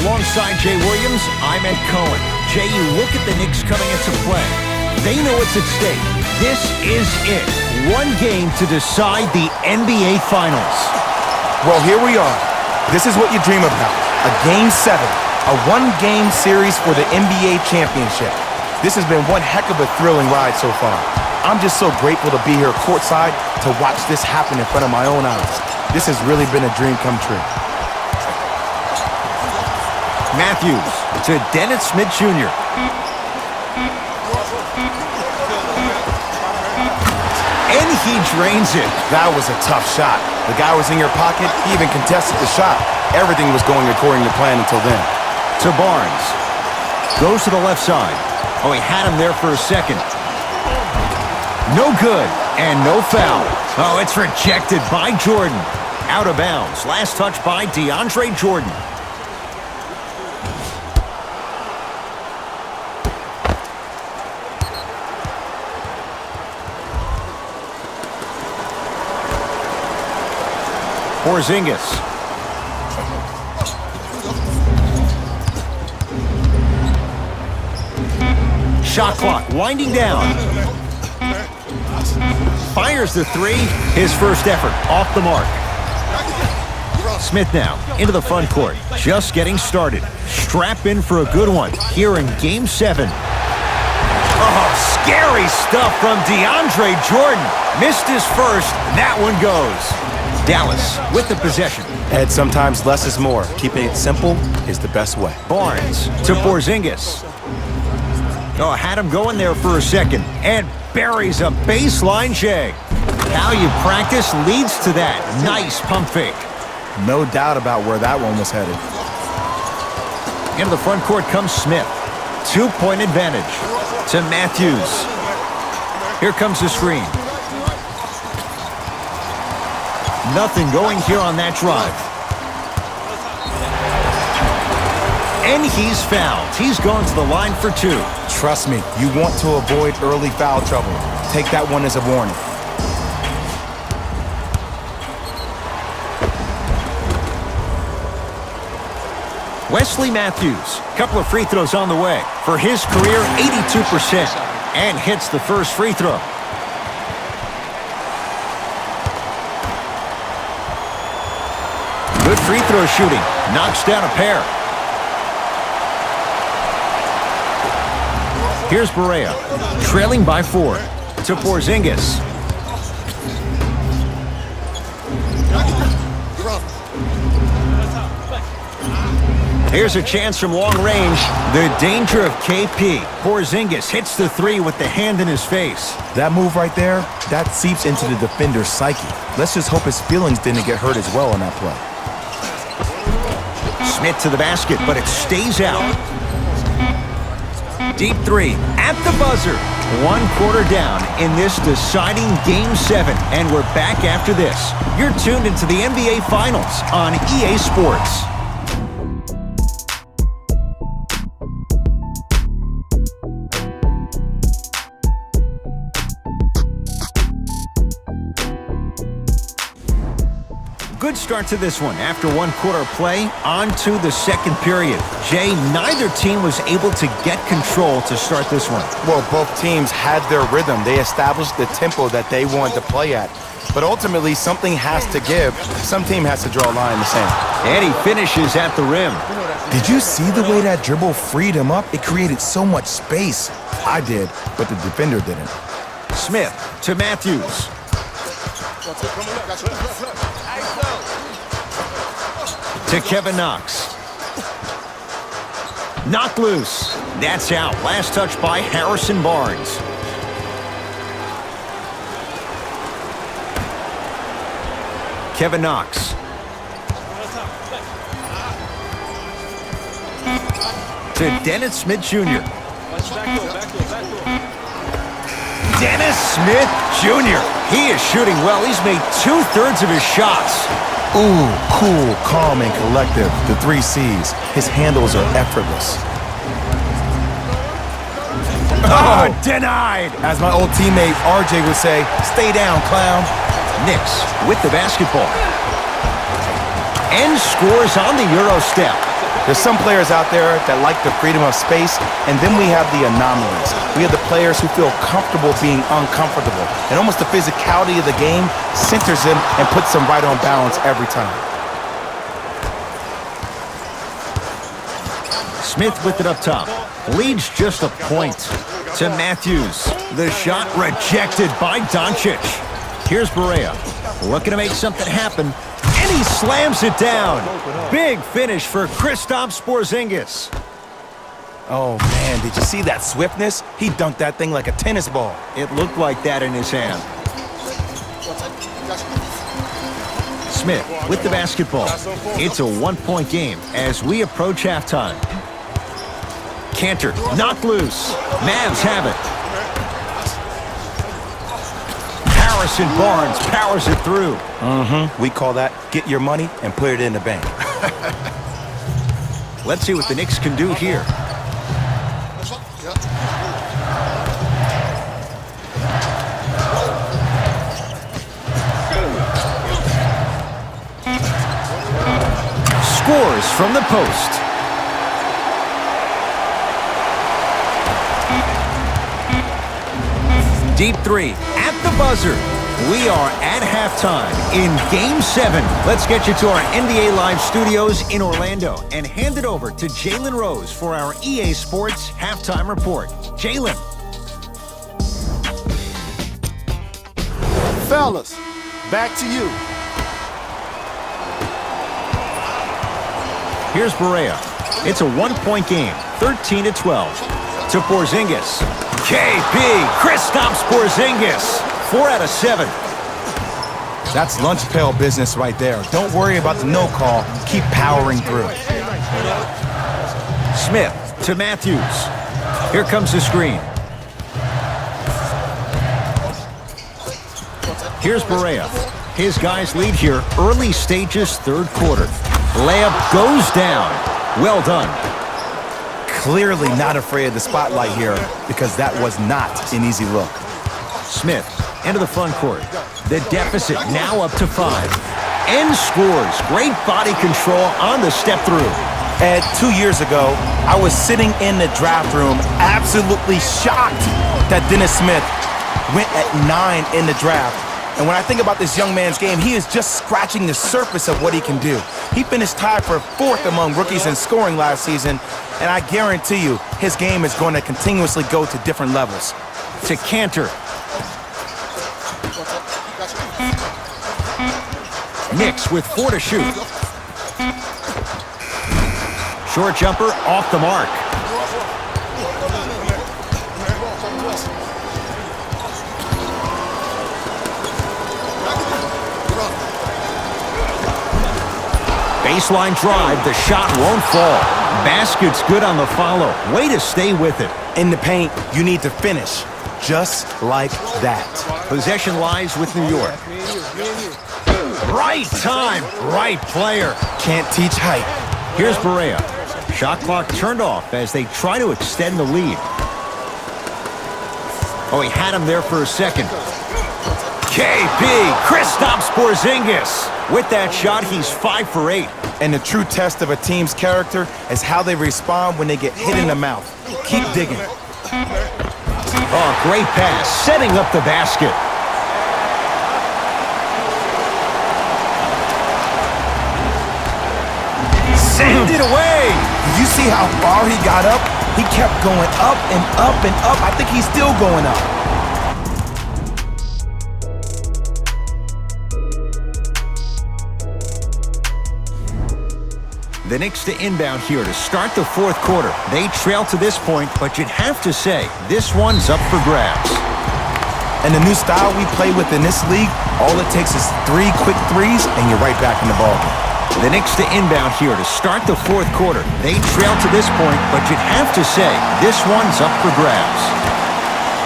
Alongside Jay Williams, I'm Ed Cohen. Jay, you look at the Knicks coming into play. They know what's at stake. This is it. One game to decide the NBA Finals. Well, here we are. This is what you dream about. A Game 7. A one-game series for the NBA Championship. This has been one heck of a thrilling ride so far. I'm just so grateful to be here courtside to watch this happen in front of my own eyes. This has really been a dream come true. Matthews to Dennis Smith Jr. And he drains it. That was a tough shot. The guy was in your pocket. He even contested the shot. Everything was going according to plan until then. To Barnes. Goes to the left side. Oh, he had him there for a second. No good, and no foul. Oh, it's rejected by Jordan. Out of bounds. Last touch by DeAndre Jordan. Porzingis. Shot clock winding down. Fires the three. His first effort off the mark. Smith now into the front court. Just getting started. Strap in for a good one here in Game 7. Oh, scary stuff from DeAndre Jordan. Missed his first. That one goes. Dallas with the possession. Ed, sometimes less is more. Keeping it simple is the best way. Barnes to Porzingis. Oh, had him going there for a second. And buries a baseline J. How you practice leads to that. Nice pump fake. No doubt about where that one was headed. Into the front court comes Smith. 2-point advantage to Matthews. Here comes the screen. Nothing going here on that drive. And he's fouled. He's going to the line for 2. Trust me, you want to avoid early foul trouble. Take that one as a warning. Wesley Matthews, couple of free throws on the way. For his career, 82%. And hits the first free throw. Good free throw shooting. Knocks down a pair. Here's Barea. Trailing by 4. To Porzingis. Here's a chance from long range. The danger of KP. Porzingis hits the 3 with the hand in his face. That move right there, that seeps into the defender's psyche. Let's just hope his feelings didn't get hurt as well on that play. Smith to the basket, but it stays out. Deep 3 at the buzzer. 1 quarter down in this deciding Game 7. And we're back after this. You're tuned into the NBA Finals on EA Sports. Good start to this one. After 1 quarter play, on to the second period. Jay, neither team was able to get control to start this one. Well, both teams had their rhythm. They established the tempo that they wanted to play at. But ultimately, something has to give. Some team has to draw a line in the sand. And he finishes at the rim. Did you see the way that dribble freed him up? It created so much space. I did, but the defender didn't. Smith to Matthews. To Kevin Knox. Knocked loose. That's out. Last touch by Harrison Barnes. Kevin Knox. To Dennis Smith Jr. Dennis Smith Jr. He is shooting well. He's made 2/3 of his shots. Ooh, cool, calm, and collective. The 3 C's. His handles are effortless. Oh, denied. As my old teammate RJ would say, stay down, clown. Knicks with the basketball. And scores on the Euro step. There's some players out there that like the freedom of space, and then we have the anomalies. We have the players who feel comfortable being uncomfortable, and almost the physicality of the game centers them and puts them right on balance every time. Smith with it up top. Leads just a point to Matthews. The shot rejected by Doncic. Here's Barea. Looking to make something happen. And he slams it down. Big finish for Kristaps Porzingis. Oh, man, did you see that swiftness? He dunked that thing like a tennis ball. It looked like that in his hand. Smith with the basketball. It's a one-point game as we approach halftime. Cantor knocked loose. Mavs have it. Harrison Barnes powers it through. We call that get your money and put it in the bank. Let's see what the Knicks can do here. Scores from the post. Deep three at the buzzer. We are at halftime in Game 7. Let's get you to our NBA Live studios in Orlando and hand it over to Jalen Rose for our EA Sports Halftime Report. Jalen. Fellas, back to you. Here's Barea. It's a one-point game, 13-12. To Porzingis. KP, Kristaps Porzingis. 4 out of 7. That's lunch pail business right there. Don't worry about the no call. Keep powering through. Smith to Matthews. Here comes the screen. Here's Barea. His guys lead here, early stages, third quarter. Layup goes down. Well done. Clearly not afraid of the spotlight here because that was not an easy look. Smith into the front court. The deficit now up to 5. And scores. Great body control on the step through. Ed, 2 years ago, I was sitting in the draft room absolutely shocked that Dennis Smith went at 9 in the draft. And when I think about this young man's game, he is just scratching the surface of what he can do. He finished tied for 4th among rookies in scoring last season, and I guarantee you his game is going to continuously go to different levels. To Cantor. Knicks with 4 to shoot. Short jumper off the mark. Baseline drive, the shot won't fall. Basket's good on the follow. Way to stay with it. In the paint, you need to finish, just like that. Possession lies with New York. Right time, right player. Can't teach height. Here's Barea. Shot clock turned off as they try to extend the lead. Oh, he had him there for a second. KP, Kristaps Porzingis. With that shot, he's 5 for 8. And the true test of a team's character is how they respond when they get hit in the mouth. Keep digging. Oh, great pass, setting up the basket. Send it away. Did you see how far he got up? He kept going up and up and up. I think he's still going up. The Knicks to inbound here to start the 4th quarter. They trail to this point, but you'd have to say this one's up for grabs. And the new style we play with in this league, all it takes is 3 quick threes, and you're right back in the ballgame. The Knicks to inbound here to start the 4th quarter. They trail to this point, but you'd have to say this one's up for grabs.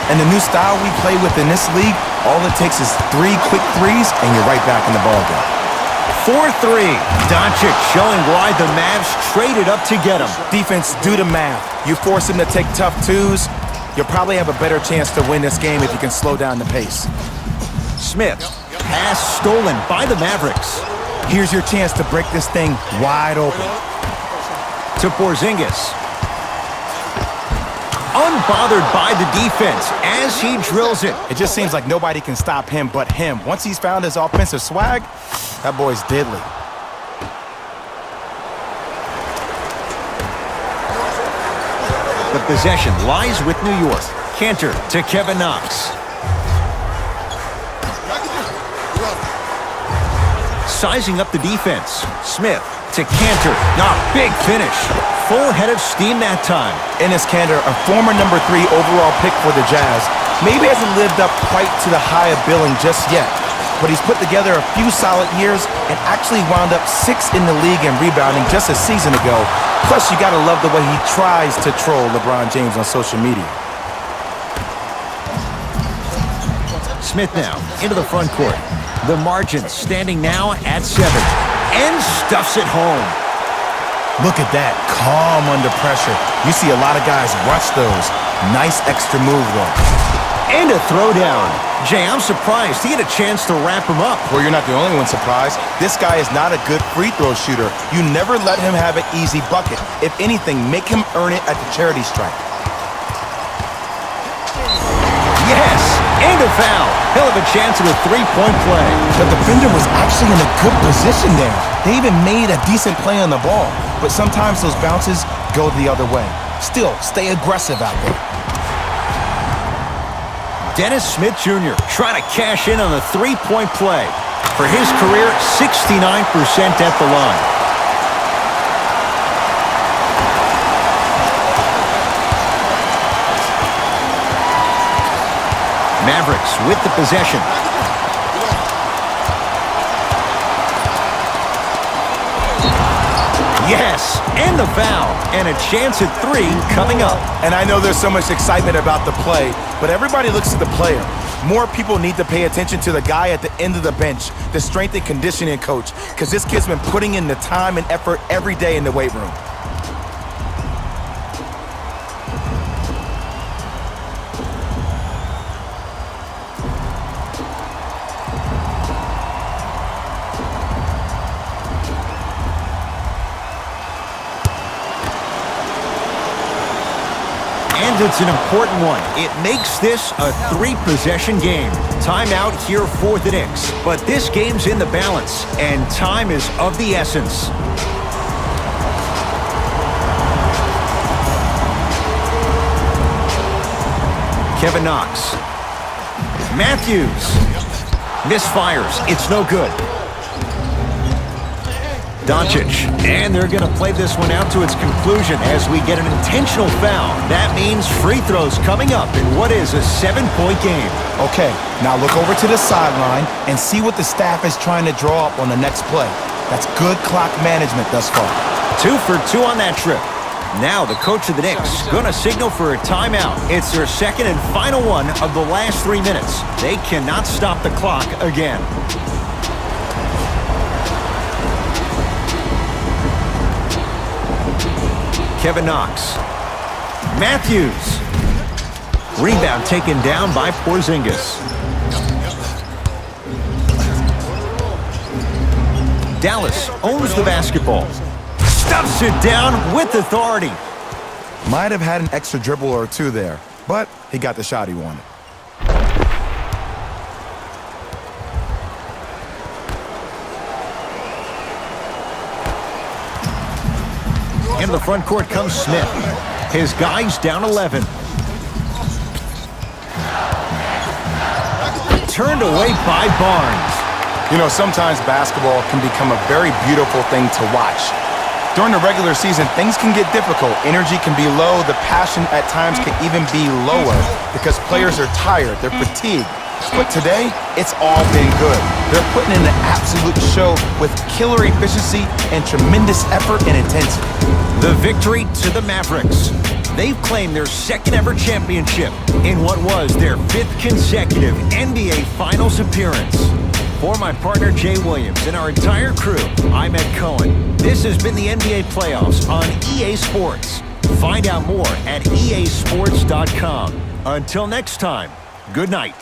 And the new style we play with in this league, all it takes is 3 quick threes, and you're right back in the ballgame. 4-3. Doncic showing why the Mavs traded up to get him. Defense, do the math. You force him to take tough twos, you'll probably have a better chance to win this game if you can slow down the pace. Smith. Pass stolen by the Mavericks. Here's your chance to break this thing wide open. to Porzingis. Unbothered by the defense as he drills it. It just seems like nobody can stop him but him. Once he's found his offensive swag, that boy's deadly. The possession lies with New York. Cantor to Kevin Knox. Sizing up the defense. Smith to Cantor. Big finish. Full head of steam that time. Enes Kanter, a former number 3 overall pick for the Jazz, maybe hasn't lived up quite to the high of billing just yet, but he's put together a few solid years and actually wound up 6th in the league in rebounding just a season ago. Plus, you gotta love the way he tries to troll LeBron James on social media. Smith now into the front court. The margin standing now at 7. And stuffs it home. Look at that, calm under pressure. You see a lot of guys rush those. Nice extra move, though. And a throwdown. Jay, I'm surprised he had a chance to wrap him up. Well, you're not the only one surprised. This guy is not a good free throw shooter. You never let him have an easy bucket. If anything, make him earn it at the charity stripe. Yes, and a foul. He'll have a chance at a three-point play. The defender was actually in a good position there. They even made a decent play on the ball. But sometimes those bounces go the other way. Still, stay aggressive out there. Dennis Smith Jr. trying to cash in on the three-point play. For his career, 69% at the line. Mavericks with the possession. Yes, and the foul. And a chance at 3 coming up. And I know there's so much excitement about the play, but everybody looks at the player. More people need to pay attention to the guy at the end of the bench, the strength and conditioning coach, because this kid's been putting in the time and effort every day in the weight room. And it's an important one. It makes this a 3-possession game. Timeout here for the Knicks. But this game's in the balance, and time is of the essence. Kevin Knox. Matthews. Misfires. It's no good. Doncic, and they're going to play this one out to its conclusion as we get an intentional foul. That means free throws coming up in what is a 7-point game. Okay, now look over to the sideline and see what the staff is trying to draw up on the next play. That's good clock management thus far. 2 for 2 on that trip. Now the coach of the Knicks going to signal for a timeout. It's their second and final one of the last 3 minutes. They cannot stop the clock again. Kevin Knox. Matthews. Rebound taken down by Porzingis. Dallas owns the basketball. Stuffs it down with authority. Might have had an extra dribble or 2 there, but he got the shot he wanted. Into the front court comes Smith. His guy's down 11. Turned away by Barnes. You know, sometimes basketball can become a very beautiful thing to watch. During the regular season, things can get difficult. Energy can be low. The passion at times can even be lower because players are tired. They're fatigued. But today, it's all been good. They're putting in an absolute show with killer efficiency and tremendous effort and intensity. The victory to the Mavericks. They've claimed their second ever championship in what was their 5th consecutive NBA Finals appearance. For my partner Jay Williams and our entire crew, I'm Ed Cohen. This has been the NBA Playoffs on EA Sports. Find out more at easports.com. Until next time, good night.